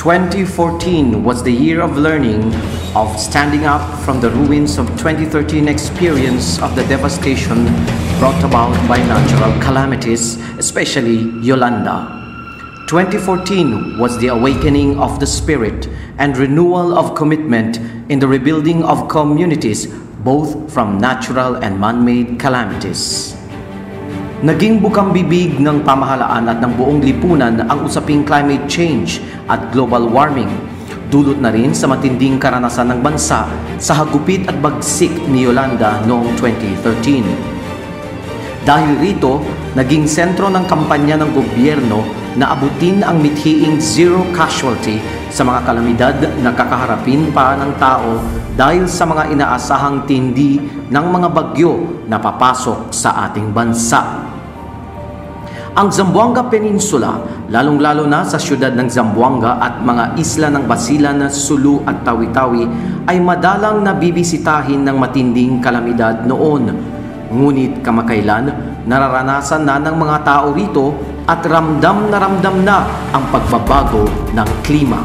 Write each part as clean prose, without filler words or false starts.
2014 was the year of learning, of standing up from the ruins of 2013 experience of the devastation brought about by natural calamities, especially Yolanda. 2014 was the awakening of the spirit and renewal of commitment in the rebuilding of communities, both from natural and man-made calamities. Naging bukang bibig ng pamahalaan at ng buong lipunan ang usaping climate change at global warming. Dulot na rin sa matinding karanasan ng bansa sa hagupit at bagsik ni Yolanda noong 2013. Dahil rito, naging sentro ng kampanya ng gobyerno na abutin ang mithiing zero casualty sa mga kalamidad na kakaharapin pa ng tao dahil sa mga inaasahang tindi ng mga bagyo na papasok sa ating bansa. Ang Zamboanga Peninsula, lalong-lalo na sa siyudad ng Zamboanga at mga isla ng Basilan, Sulu at Tawi-Tawi ay madalang nabibisitahin ng matinding kalamidad noon. Ngunit kamakailan, nararanasan na ng mga tao rito at ramdam na ang pagbabago ng klima.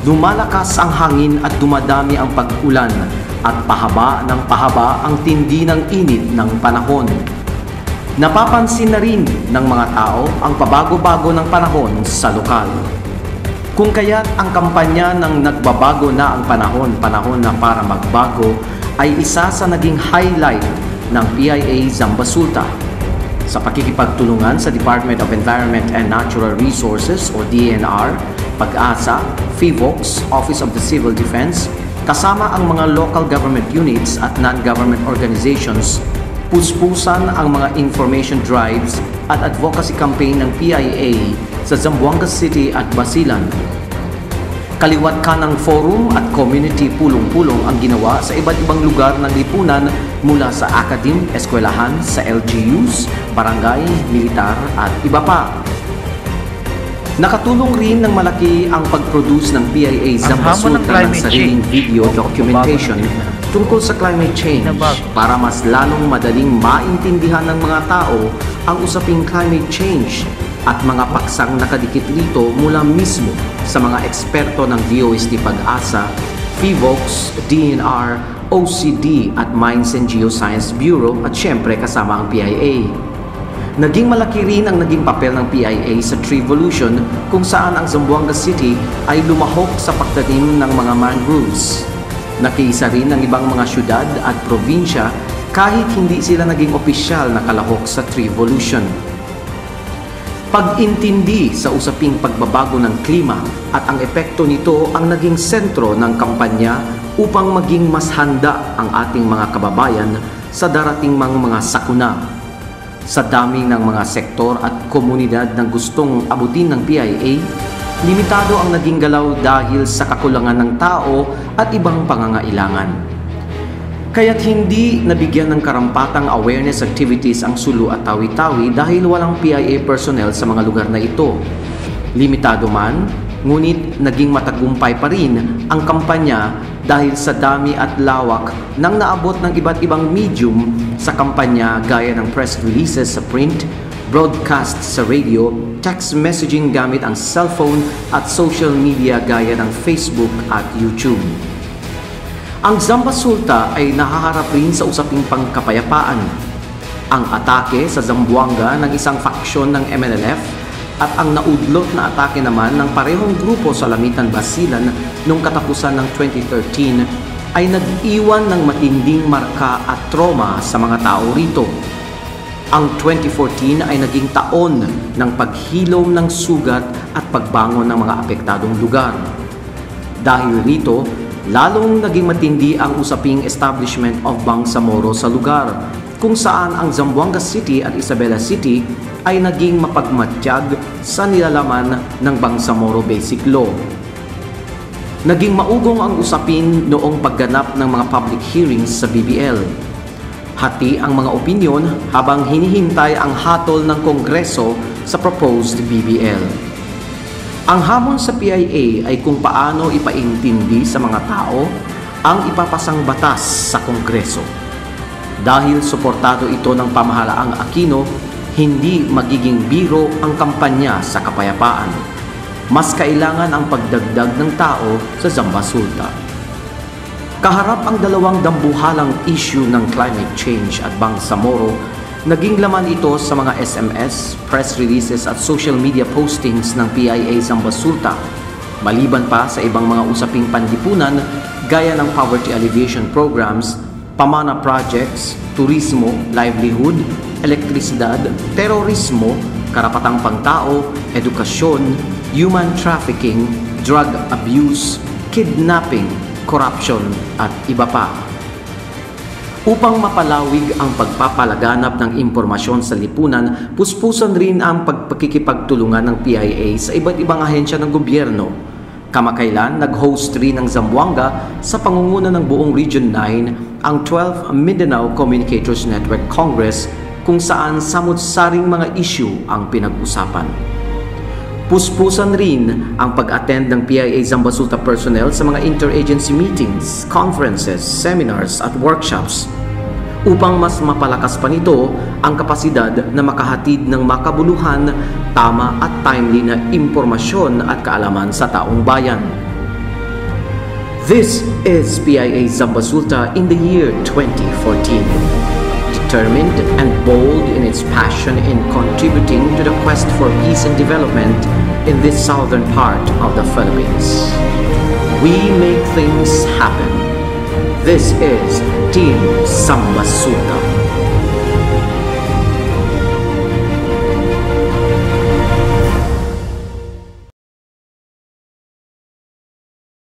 Lumalakas ang hangin at dumadami ang pag-ulan at pahaba ng pahaba ang tindi ng init ng panahon. Napapansin na rin ng mga tao ang pabago-bago ng panahon sa lokal. Kung kaya't ang kampanya ng nagbabago na ang panahon na para magbago ay isa sa naging highlight ng PIA Zambasulta. Sa pakikipagtulungan sa Department of Environment and Natural Resources o DENR, Pag-asa, FIVOX, Office of the Civil Defense, kasama ang mga local government units at non-government organizations, puspusan ang mga information drives at advocacy campaign ng PIA sa Zamboanga City at Basilan. Kaliwat kanang forum at community pulong-pulong ang ginawa sa iba't ibang lugar ng lipunan mula sa academe, eskwelahan, sa LGUs, barangay, militar at iba pa. Nakatulong rin ng malaki ang pag-produce ng PIA Zambasulta ng sariling video documentation tungkol sa climate change para mas lalong madaling maintindihan ng mga tao ang usaping climate change at mga paksang nakadikit rito mula mismo sa mga eksperto ng DOST Pag-asa, FIVOX, DENR, OCD at Mines and Geoscience Bureau at syempre kasama ang PIA. Naging malaki rin ang naging papel ng PIA sa Treevolution kung saan ang Zamboanga City ay lumahok sa pagtanim ng mga mangroves. Nakiisa rin ng ibang mga syudad at probinsya kahit hindi sila naging opisyal na kalahok sa Treevolution. Pag-intindi sa usaping pagbabago ng klima at ang epekto nito ang naging sentro ng kampanya upang maging mas handa ang ating mga kababayan sa darating mga sakuna. Sa dami ng mga sektor at komunidad ng gustong abutin ng PIA, limitado ang naging galaw dahil sa kakulangan ng tao at ibang pangangailangan. Kaya't hindi nabigyan ng karampatang awareness activities ang Sulu at Tawi-Tawi dahil walang PIA personnel sa mga lugar na ito. Limitado man, ngunit naging matagumpay pa rin ang kampanya dahil sa dami at lawak ng naabot ng iba't ibang medium sa kampanya gaya ng press releases sa print, broadcast sa radio, text messaging gamit ang cellphone at social media gaya ng Facebook at YouTube. Ang Zambasulta ay nahaharap rin sa usaping pangkapayapaan. Ang atake sa Zamboanga ng isang faksyon ng MNLF at ang naudlot na atake naman ng parehong grupo sa Lamitan, Basilan noong katapusan ng 2013 ay nag-iwan ng matinding marka at trauma sa mga tao rito. Ang 2014 ay naging taon ng paghilom ng sugat at pagbangon ng mga apektadong lugar. Dahil rito, lalong naging matindi ang usaping establishment of Bangsamoro sa lugar, kung saan ang Zamboanga City at Isabela City ay naging mapagmatyag sa nilalaman ng Bangsamoro Basic Law. Naging maugong ang usapin noong pagganap ng mga public hearings sa BBL. Hati ang mga opinyon habang hinihintay ang hatol ng Kongreso sa proposed BBL. Ang hamon sa PIA ay kung paano ipaintindi sa mga tao ang ipapasang batas sa Kongreso. Dahil suportado ito ng pamahalaang Aquino, hindi magiging biro ang kampanya sa kapayapaan. mas kailangan ang pagdagdag ng tao sa Zambasulta. Kaharap ang dalawang dambuhalang issue ng climate change at Bangsamoro, naging laman ito sa mga SMS, press releases at social media postings ng PIA Zambasulta, maliban pa sa ibang mga usaping panlipunan gaya ng poverty alleviation programs, pamana projects, turismo, livelihood, elektrisidad, terorismo, karapatang pangtao, edukasyon, human trafficking, drug abuse, kidnapping, corruption at iba pa. Upang mapalawig ang pagpapalaganap ng impormasyon sa lipunan, puspusan rin ang pagpakikipagtulungan ng PIA sa iba't ibang ahensya ng gobyerno. Kamakailan, nag-host rin ng Zamboanga sa pangunguna ng buong Region 9 ang 12th Mindanao Communicators Network Congress kung saan samut-saring mga issue ang pinag-usapan. Puspusan rin ang pag-attend ng PIA Zambasulta personnel sa mga interagency meetings, conferences, seminars at workshops upang mas mapalakas pa nito ang kapasidad na makahatid ng makabuluhan, tama at timely na impormasyon at kaalaman sa taong bayan. This is PIA Zambasulta in the year 2014. Determined and bold in its passion in contributing to the quest for peace and development in this southern part of the Philippines. We make things happen. This is Team Zambasulta.